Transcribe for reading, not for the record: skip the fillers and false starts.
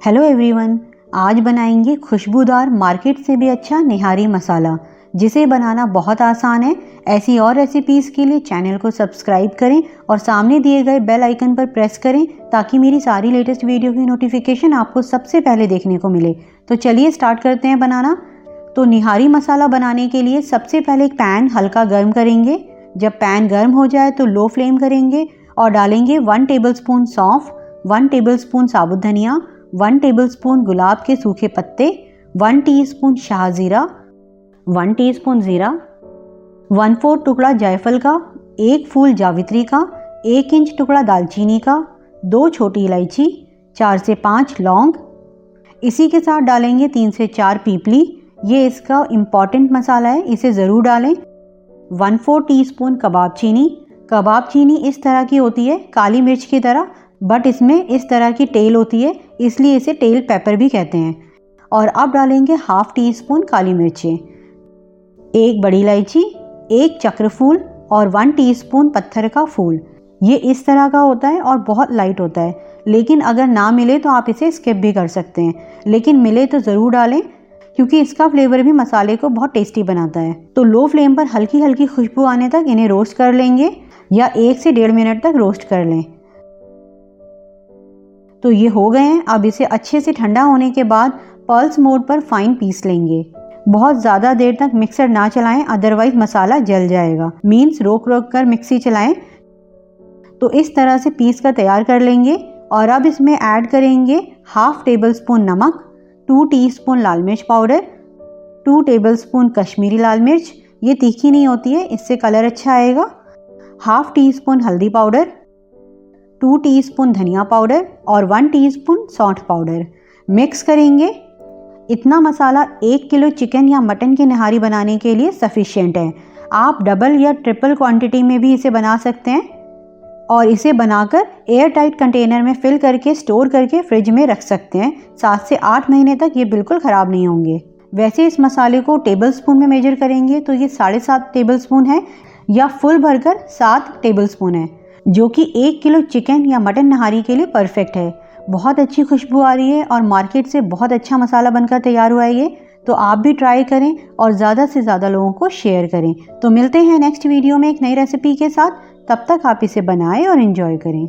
Hello everyone, आज बनाएंगे खुशबूदार मार्केट से भी अच्छा निहारी मसाला, जिसे बनाना बहुत आसान है। ऐसी और रेसिपीज़ के लिए चैनल को सब्सक्राइब करें और सामने दिए गए बेल आइकन पर प्रेस करें ताकि मेरी सारी लेटेस्ट वीडियो की नोटिफिकेशन आपको सबसे पहले देखने को मिले। तो चलिए स्टार्ट करते हैं बनाना। तो निहारी मसाला बनाने के लिए सबसे पहले एक पैन हल्का गर्म करेंगे। जब पैन गर्म हो जाए तो लो फ्लेम करेंगे और डालेंगे 1 टेबलस्पून सौंफ, 1 टेबलस्पून साबुत धनिया, 1 टेबलस्पून गुलाब के सूखे पत्ते, 1 टीस्पून शाहजीरा, 1 टीस्पून जीरा, 1/4 टुकड़ा जायफल का, 1 फूल जावित्री का, 1 इंच टुकड़ा दालचीनी का, 2 छोटी इलायची, 4 से 5 लौंग। इसी के साथ डालेंगे 3 से 4 पीपली। ये इसका इम्पॉर्टेंट मसाला है, इसे ज़रूर डालें। 1/4 टीस्पून कबाब चीनी। कबाब चीनी इस तरह की होती है, काली मिर्च की तरह, बट इसमें इस तरह की टेल होती है, इसलिए इसे टेल पेपर भी कहते हैं। और अब डालेंगे 1/2 टीस्पून काली मिर्चें, 1 बड़ी इलायची, 1 चक्रफूल और 1 टीस्पून पत्थर का फूल। ये इस तरह का होता है और बहुत लाइट होता है, लेकिन अगर ना मिले तो आप इसे स्किप भी कर सकते हैं, लेकिन मिले तो ज़रूर डालें क्योंकि इसका फ्लेवर भी मसाले को बहुत टेस्टी बनाता है। तो लो फ्लेम पर हल्की हल्की खुशबू आने तक इन्हें रोस्ट कर लेंगे या 1 से 1.5 मिनट तक रोस्ट कर लें। तो ये हो गए हैं। अब इसे अच्छे से ठंडा होने के बाद पल्स मोड पर फाइन पीस लेंगे। बहुत ज़्यादा देर तक मिक्सर ना चलाएं, अदरवाइज मसाला जल जाएगा। मीन्स रोक रोक कर मिक्सी चलाएं। तो इस तरह से पीस कर तैयार कर लेंगे। और अब इसमें ऐड करेंगे 1/2 टेबलस्पून नमक, 2 टीस्पून लाल मिर्च पाउडर, 2 टेबलस्पून कश्मीरी लाल मिर्च। ये तीखी नहीं होती है, इससे कलर अच्छा आएगा। 1/2 टीस्पून हल्दी पाउडर, 2 टीस्पून धनिया पाउडर और 1 टीस्पून सौंठ पाउडर। मिक्स करेंगे। इतना मसाला 1 किलो चिकन या मटन की निहारी बनाने के लिए सफिशिएंट है। आप डबल या ट्रिपल क्वांटिटी में भी इसे बना सकते हैं और इसे बनाकर एयर टाइट कंटेनर में फिल करके स्टोर करके फ्रिज में रख सकते हैं। 7 से 8 महीने तक ये बिल्कुल ख़राब नहीं होंगे। वैसे इस मसाले को टेबल स्पून में मेजर करेंगे तो ये 7.5 टेबल स्पून है या फुल भरकर 7 टेबल स्पून है, जो कि 1 किलो चिकन या मटन नहारी के लिए परफेक्ट है। बहुत अच्छी खुशबू आ रही है और मार्केट से बहुत अच्छा मसाला बनकर तैयार हुआ है ये। तो आप भी ट्राई करें और ज़्यादा से ज़्यादा लोगों को शेयर करें। तो मिलते हैं नेक्स्ट वीडियो में एक नई रेसिपी के साथ। तब तक आप इसे बनाएं और एंजॉय करें।